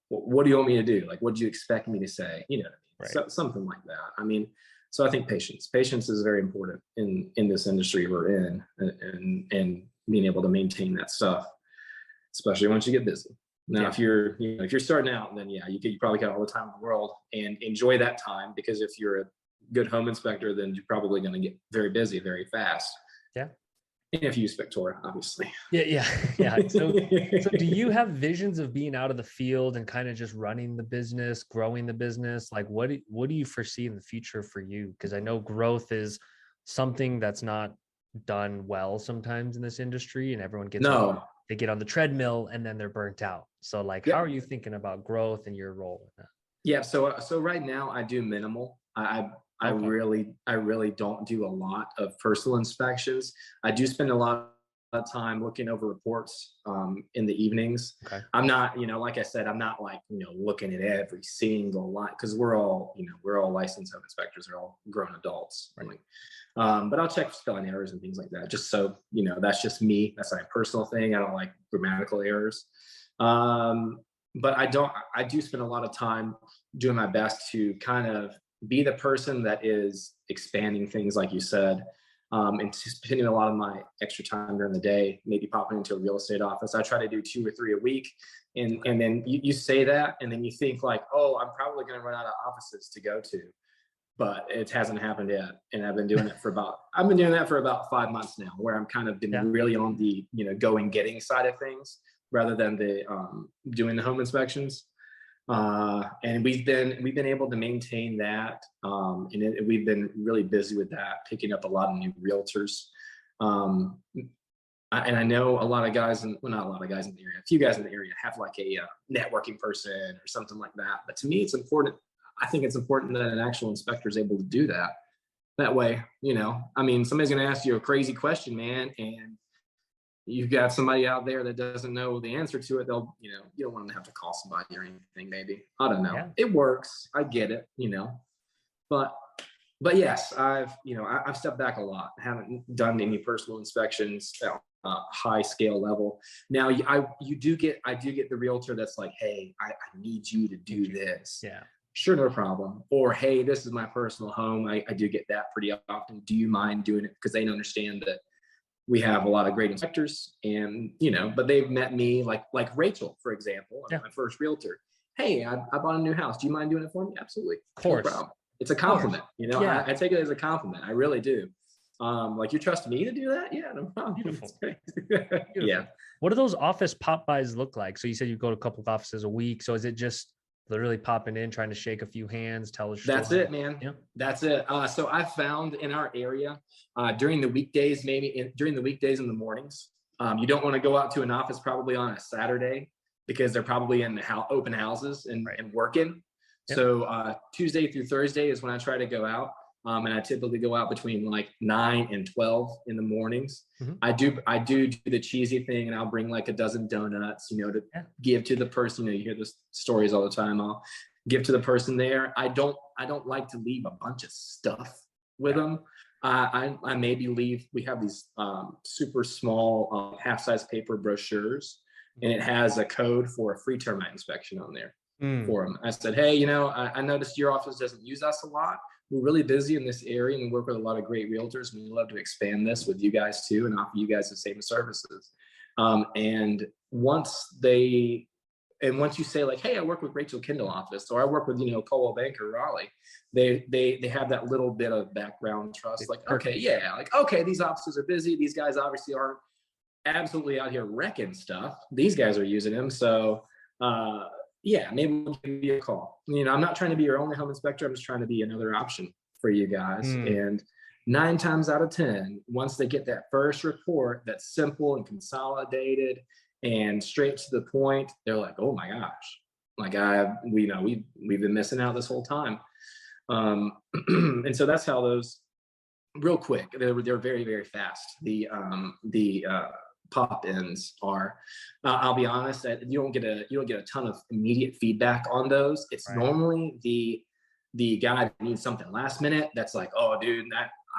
What do you want me to do? Like, what do you expect me to say? Right. So, something like that. So I think patience is very important in this industry we're in, and being able to maintain that stuff, especially once you get busy. Now, if you're starting out, then you probably got all the time in the world, and enjoy that time, because if you're a good home inspector, then you're probably going to get very busy very fast. Yeah. And if you use Spectora, obviously. Yeah. So do you have visions of being out of the field and kind of just running the business, growing the business? Like, what do you foresee in the future for you? Because I know growth is something that's not done well sometimes in this industry, and everyone gets they get on the treadmill and then they're burnt out. So like, how are you thinking about growth and your role in that? Yeah. So right now I do minimal. I really don't do a lot of personal inspections. I do spend a lot of time looking over reports in the evenings. Okay. I'm not, like I said, I'm not like, looking at every single line, because we're all licensed home inspectors. They're all grown adults. Right. But I'll check for spelling errors and things like that, just so, that's just me. That's not a personal thing. I don't like grammatical errors. But I do spend a lot of time doing my best to kind of be the person that is expanding things, like you said, and spending a lot of my extra time during the day, maybe popping into a real estate office. I try to do 2 or 3 a week. And then you say that, and then you think like, oh, I'm probably going to run out of offices to go to, but it hasn't happened yet. And I've been doing that for about 5 months now, where I'm kind of been really on the, going, getting side of things, rather than the doing the home inspections. And we've been able to maintain that, and we've been really busy with that, picking up a lot of new realtors. And I know a lot of guys, not a lot of guys in the area, a few guys in the area have like a networking person or something like that. But to me, it's important. I think it's important that an actual inspector is able to do that. That way, somebody's going to ask you a crazy question, man, and you've got somebody out there that doesn't know the answer to it. They'll, you don't want them to have to call somebody or anything, maybe. I don't know. Yeah. It works. I get it, but yes, I've stepped back a lot. I haven't done any personal inspections at a high scale level. Now I do get the realtor that's like, hey, I need you to do this. Yeah. Sure, no problem. Or, hey, this is my personal home. I do get that pretty often. Do you mind doing it? Because they understand that we have a lot of great inspectors, and but they've met me, like Rachel, for example, my first realtor. Hey, I bought a new house. Do you mind doing it for me? Absolutely. Of course. No problem. It's a compliment. I take it as a compliment. I really do. Like, you trust me to do that? Yeah, no problem. Beautiful. Beautiful. Yeah. What do those office pop-bys look like? So you said you go to a couple of offices a week. So is it just literally popping in, trying to shake a few hands, tell a story? That's it, man. Yeah. That's it. So I found in our area, during the weekdays, during the weekdays in the mornings, you don't want to go out to an office probably on a Saturday, because they're probably in open houses and working. Yep. So Tuesday through Thursday is when I try to go out. And I typically go out between like 9 and 12 in the mornings. Mm-hmm. I do the cheesy thing, and I'll bring like a dozen donuts, to give to the person. You hear the stories all the time. I'll give to the person there. I don't like to leave a bunch of stuff with them. I maybe leave. We have these super small half-size paper brochures and it has a code for a free termite inspection on there Mm. for them. I said, hey, you know, I noticed your office doesn't use us a lot. We're really busy in this area and we work with a lot of great realtors. We'd love to expand this with you guys too and offer you guys the same services. And once you say like, hey, I work with Rachel Kendall office, or I work with, you know, Coldwell Banker Raleigh, they have that little bit of background trust. Like, okay, yeah, like, okay, these offices are busy. These guys obviously aren't absolutely out here wrecking stuff. These guys are using them. So, yeah, maybe we'll give you a call. You know, I'm not trying to be your only home inspector. I'm just trying to be another option for you guys. And 9 times out of 10, once they get that first report that's simple and consolidated and straight to the point, they're like, oh my gosh, like we've been missing out this whole time. And so that's how those, real quick, they're very, very fast. The pop-ins are, I'll be honest, you don't get a ton of immediate feedback on those. It's normally the guy that needs something last minute that's like, oh dude,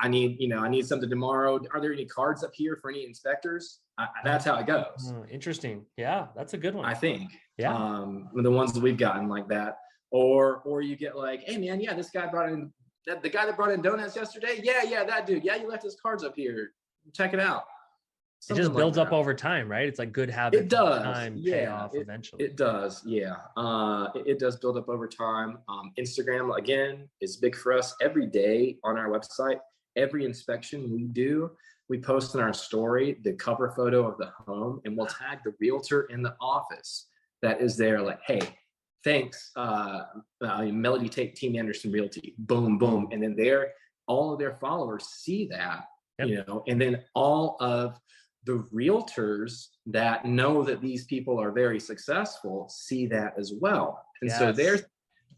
I need something tomorrow. Are there any cards up here for any inspectors? That's how it goes. Interesting. Yeah, that's a good one. I think. Yeah. The ones that we've gotten like that, or you get like, hey man, yeah, this guy brought in the guy that brought in donuts yesterday. Yeah, that dude. Yeah, you left his cards up here. Check it out. It just builds up over time, right? It's like good habits. It does. Time pay off eventually. It does. Yeah. It does build up over time. Instagram, again, is big for us. Every day on our website, every inspection we do, we post in our story the cover photo of the home, and we'll tag the realtor in the office that is there, like, hey, thanks, Melody Team Anderson Realty. Boom, boom. And then all of their followers see that, you know, and then all of the realtors that know that these people are very successful see that as well. And so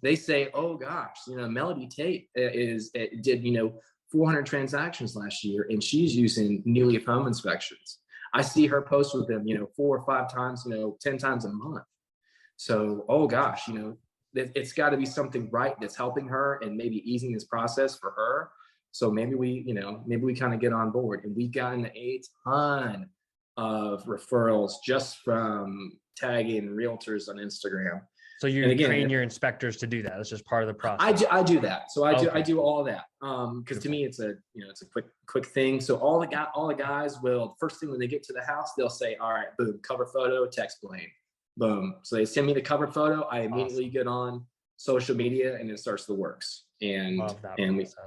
they say, oh gosh, you know, Melody Tate did, you know, 400 transactions last year, and she's using New Leaf Home Inspections. I see her post with them, you know, 4 or 5 times, you know, 10 times a month. So, oh gosh, you know, it's got to be something right that's helping her and maybe easing this process for her. So maybe we kind of get on board. And we've gotten a ton of referrals just from tagging realtors on Instagram. So you train your inspectors to do that. That's just part of the process. I do that. So I do all that. Because to me it's a quick thing. So all the guys will, first thing when they get to the house, they'll say, all right, boom, cover photo, text Blaine. Boom. So they send me the cover photo. I immediately get on social media and it starts the works. And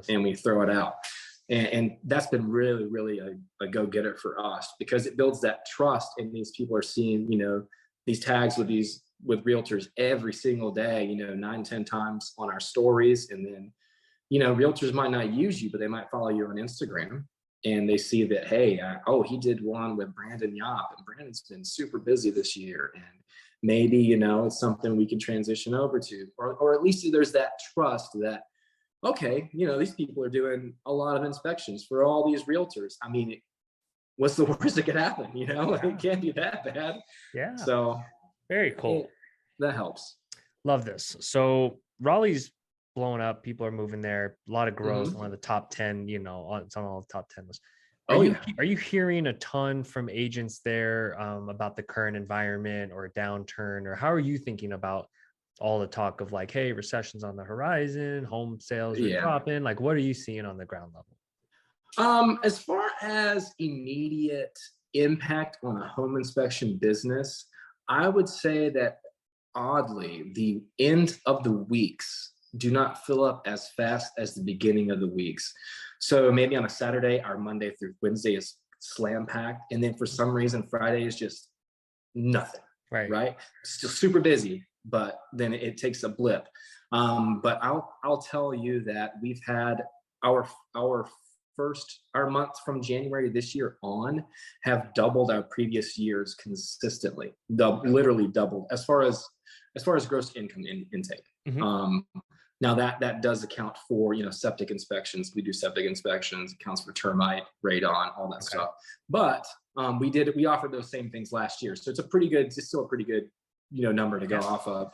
we throw it out. And that's been really, really a go-getter for us, because it builds that trust, and these people are seeing, you know, these tags with realtors every single day, you know, 9, 10 times on our stories. And then, you know, realtors might not use you, but they might follow you on Instagram, and they see that, hey, he did one with Brandon Yop, and Brandon's been super busy this year. And maybe, you know, it's something we can transition over to, or at least there's that trust that, okay, you know, these people are doing a lot of inspections for all these realtors. I mean, what's the worst that could happen? You know, it can't be that bad. Yeah. So very cool. That helps. Love this. So Raleigh's blowing up. People are moving there. A lot of growth. One of the top 10, you know, it's on all the top 10 lists. Are you hearing a ton from agents there about the current environment or a downturn, or how are you thinking about all the talk of like, hey, recession's on the horizon, home sales are dropping? Like, what are you seeing on the ground level? As far as immediate impact on a home inspection business, I would say that oddly, the end of the weeks do not fill up as fast as the beginning of the weeks. So maybe on a Saturday, our Monday through Wednesday is slam packed. And then for some reason, Friday is just nothing, right? Still super busy, but then it takes a blip. But I'll tell you that we've had our months from January this year on have doubled our previous years consistently, literally doubled as far as gross income intake. Now that does account for, you know, septic inspections. We do septic inspections, accounts for termite, radon, all that stuff. But we offered those same things last year, so it's still a pretty good, you know, number to go off of.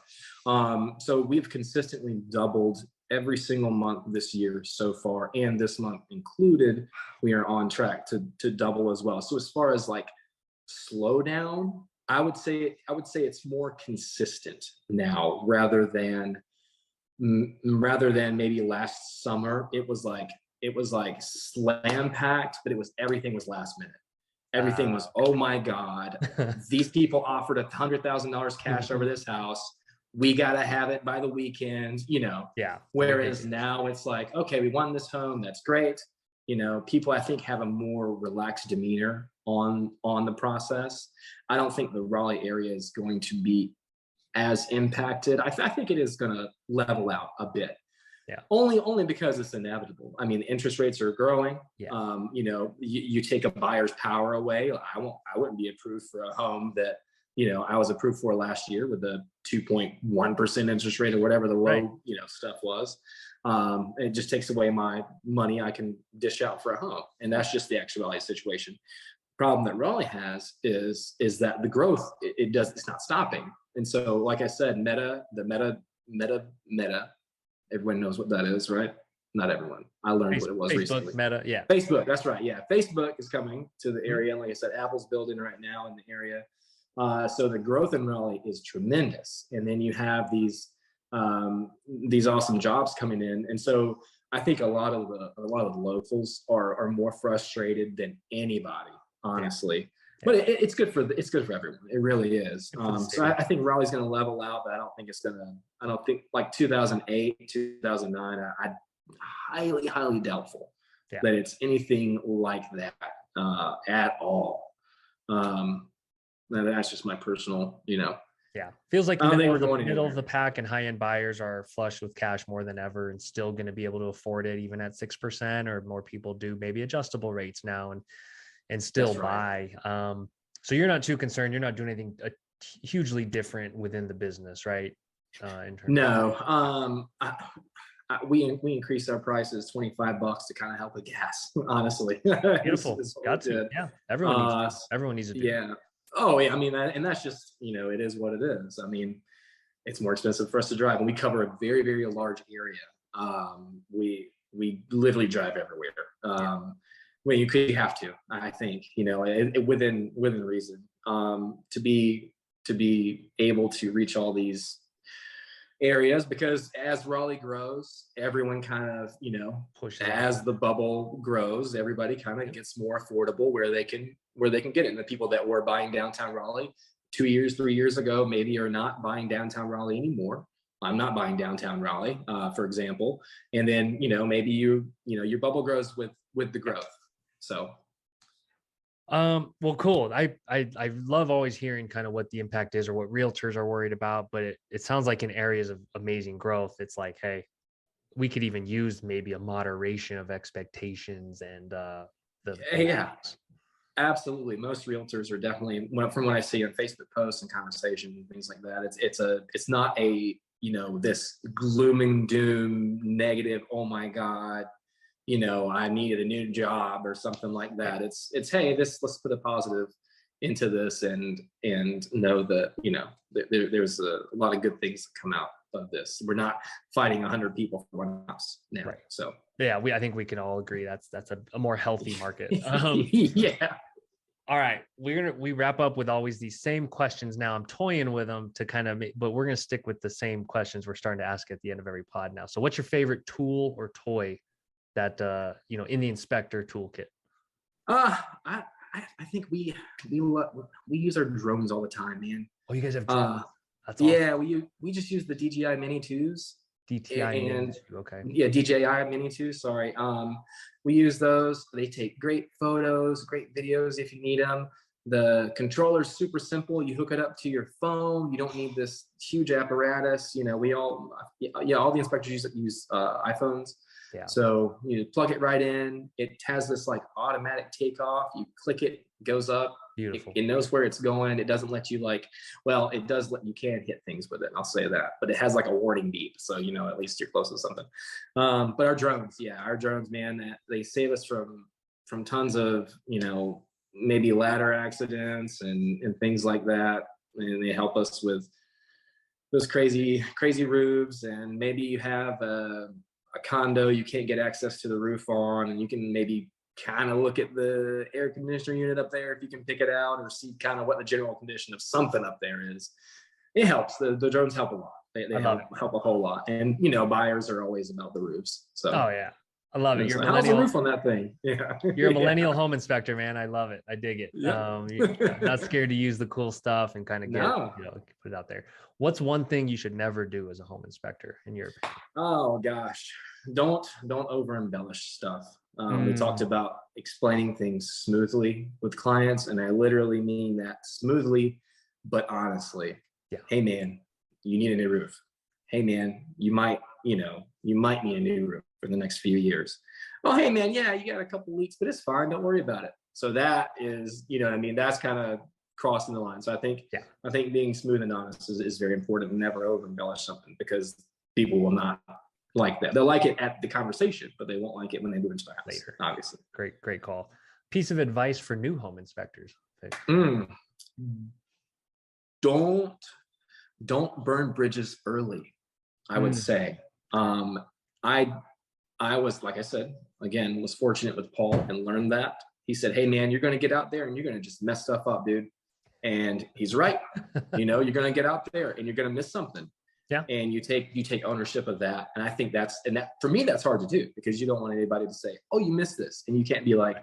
So we've consistently doubled every single month this year so far, and this month included, we are on track to double as well. So as far as like slowdown, I would say it's more consistent now rather than maybe last summer. It was like slam packed, but everything was last minute. Everything was, oh my God, these people offered $100,000 cash over this house. We got to have it by the weekend, Yeah. Whereas now it's like, okay, we won this home. That's great. People, I think, have a more relaxed demeanor on the process. I don't think the Raleigh area is going to be as impacted. I think it is going to level out a bit. Yeah. Only because it's inevitable. I mean, interest rates are growing. Yeah. You take a buyer's power away. I wouldn't be approved for a home that, I was approved for last year with a 2.1% interest rate or whatever the low, right. Stuff was. It just takes away my money I can dish out for a home. And that's just the actuality situation. Problem that Raleigh has is that the growth, it's not stopping. And so, like I said, Meta, everyone knows what that is, right? Not everyone. I learned what it was Facebook, recently. Meta, yeah. Facebook, that's right. Yeah, Facebook is coming to the area. And like I said, Apple's building right now in the area. So the growth in Raleigh is tremendous. And then you have these awesome jobs coming in. And so I think a lot of the locals are more frustrated than anybody, honestly. Yeah. But it's good for everyone. It really is. So I think Raleigh's going to level out, but I don't think like 2008, 2009, I'm highly, highly doubtful that it's anything like that at all. That's just my personal, Yeah. Feels like the middle of the pack and high-end buyers are flush with cash more than ever and still going to be able to afford it even at 6%, or more people do maybe adjustable rates now and still buy. So you're not too concerned. You're not doing anything hugely different within the business, right? No. We increased our prices $25 to kind of help with gas, honestly. Beautiful. Got to. Yeah. Everyone needs to do yeah. Oh yeah. I mean, and that's just, it is what it is. I mean, it's more expensive for us to drive, and we cover a very, very large area. We literally drive everywhere. Well, you have to, I think, within reason, to be able to reach all these areas, because as Raleigh grows, everyone kind of, as the bubble grows, everybody kind of gets more affordable where they can get it. And the people that were buying downtown Raleigh 2 years, 3 years ago, maybe are not buying downtown Raleigh anymore. I'm not buying downtown Raleigh, for example. And then, maybe your bubble grows with the growth. So, well, cool. I love always hearing kind of what the impact is or what realtors are worried about, but it sounds like in areas of amazing growth, it's like, hey, we could even use maybe a moderation of expectations and yeah, absolutely. Most realtors are definitely, from what I see on Facebook posts and conversations and things like that, it's not a, this gloom and doom negative, oh my God, I needed a new job or something like that. It's hey, let's put a positive into this and know that, there's a lot of good things that come out of this. We're not fighting 100 people for one house now. Right. So yeah, I think we can all agree that's a more healthy market. Yeah. All right, we wrap up with always these same questions. Now I'm toying with them to kind of, but we're going to stick with the same questions we're starting to ask at the end of every pod now. So what's your favorite tool or toy that in the inspector toolkit? I think we use our drones all the time, man. Oh, you guys have drones? That's awesome. Yeah, we just use the DJI Mini 2s. Okay. Yeah, DJI Mini 2. Sorry. We use those. They take great photos, great videos if you need them. The controller's super simple. You hook it up to your phone. You don't need this huge apparatus. All the inspectors use iPhones. Yeah. So you plug it right in. It has this like automatic takeoff. You click it, goes up. Beautiful. It knows where it's going. It doesn't let you it does let you can hit things with it. I'll say that, but it has like a warning beep. So, at least you're close to something. But our drones, man, they save us from tons of, maybe ladder accidents and things like that. And they help us with those crazy, crazy roofs. And maybe you have a condo you can't get access to the roof on, and you can maybe kind of look at the air conditioner unit up there if you can pick it out, or see kind of what the general condition of something up there is. It helps. The drones help a lot. They help a whole lot. And, you know, buyers are always about the roofs. So, oh yeah, I love it. You're how's the roof on that thing? Yeah. You're a millennial home inspector, man. I love it. I dig it. Yeah. You're not scared to use the cool stuff and kind of put it out there. What's one thing you should never do as a home inspector in your opinion? Oh gosh, don't over embellish stuff. We talked about explaining things smoothly with clients, and I literally mean that smoothly, but honestly. Yeah. Hey man, you need a new roof. Hey man, you might need a new roof for the next few years. Oh, hey man, yeah, you got a couple leaks, but it's fine. Don't worry about it. So that is, you know what I mean? That's kind of crossing the line. So I think being smooth and honest is very important, and never over embellish something, because people will not like that. They'll like it at the conversation, but they won't like it when they move into the house later. Obviously. Great call. Piece of advice for new home inspectors. Don't burn bridges early, I would say. I was, like I said, again, was fortunate with Paul and learned that. He said, hey man, you're going to get out there and you're going to just mess stuff up, dude. And he's right. You know, you're going to get out there and you're going to miss something. Yeah. And you take ownership of that. And I think that for me, that's hard to do, because you don't want anybody to say, oh, you missed this. And you can't be like,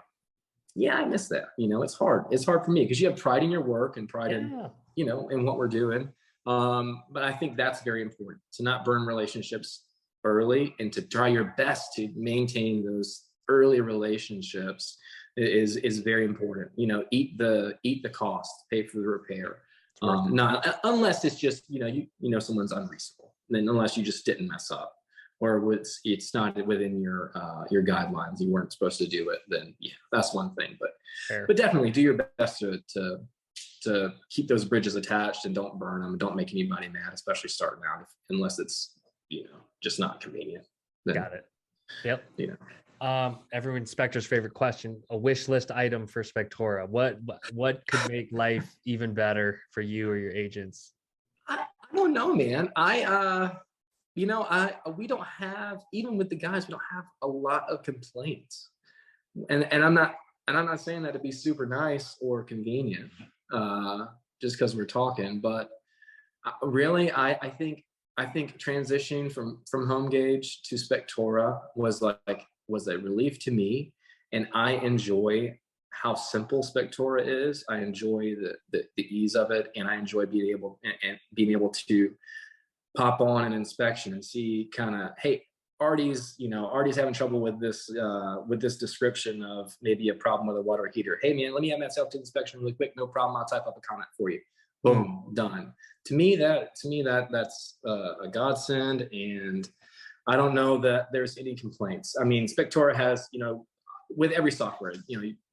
yeah, I missed that. You know, it's hard. It's hard for me, because you have pride in your work and pride in, you know, in what we're doing. But I think that's very important, to not burn relationships early, and to try your best to maintain those early relationships is very important. You know, eat the cost, pay for the repair. Not unless it's just, you know someone's unreasonable, then unless you just didn't mess up, or it's not within your guidelines, you weren't supposed to do it, then yeah, that's one thing. But definitely do your best to keep those bridges attached, and don't burn them. Don't make anybody mad, especially starting out, unless it's, you know, just not convenient. Then, got it. Yep. You know. Every inspector's favorite question: a wish list item for Spectora. What could make life even better for you or your agents? I don't know, man. We don't have, even with the guys, we don't have a lot of complaints, and I'm not saying that to be super nice or convenient, just because we're talking, but really, I think transitioning from Home Gauge to Spectora was a relief to me, and I enjoy how simple Spectora is. I enjoy the ease of it, and I enjoy being able to pop on an inspection and see kind of, hey, Artie's having trouble with this description of maybe a problem with a water heater. Hey man, let me have that self inspection really quick. No problem. I'll type up a comment for you. Boom, done. To me, that's a godsend, and I don't know that there's any complaints. I mean, Spectora has, with every software,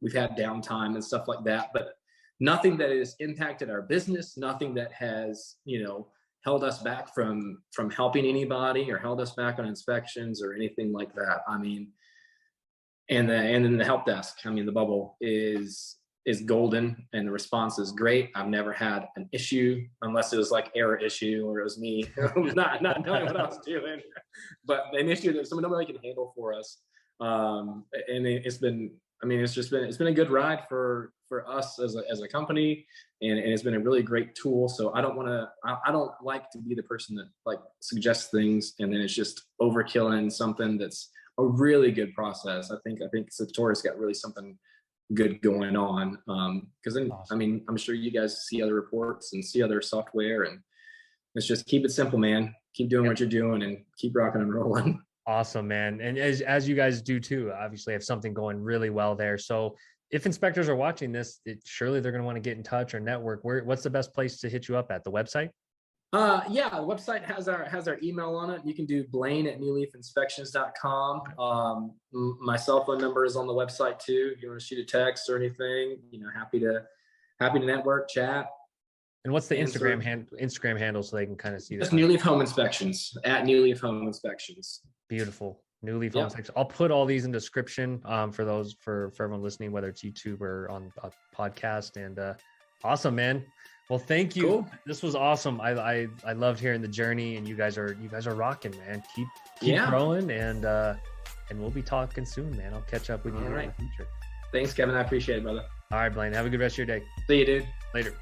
we've had downtime and stuff like that, but nothing that has impacted our business, nothing that has, held us back from helping anybody or held us back on inspections or anything like that. I mean, and then the help desk, the bubble is golden, and the response is great. I've never had an issue, unless it was like error issue or it was me not knowing what I was doing, but an issue that somebody can handle for us. And it's been a good ride for us as a company, and it's been a really great tool. So I don't like to be the person that suggests things and then it's just overkilling something that's a really good process. I think Spectora's got really something good going on, because then awesome. I'm sure you guys see other reports and see other software, and it's just keep it simple, man. Keep doing what you're doing and keep rocking and rolling. Awesome, man. And as you guys do too, obviously have something going really well there. So if inspectors are watching this, surely they're going to want to get in touch or network. What's the best place to hit you up at? The website? Yeah, the website has our email on it. You can do blaine@newleafinspections.com. My cell phone number is on the website too. If you want to shoot a text or anything, happy to network, chat. And what's the Instagram handle so they can kind of see that? It's New Leaf Home Inspections, at New Leaf Home Inspections. Beautiful. New Leaf Home Inspections. I'll put all these in description for everyone listening, whether it's YouTube or on a podcast. And awesome, man. Well, thank you. Cool. This was awesome. I loved hearing the journey, and you guys are rocking, man. Keep growing, and And we'll be talking soon, man. I'll catch up with you in the future. Thanks, Kevin. I appreciate it, brother. All right, Blaine. Have a good rest of your day. See you, dude. Later.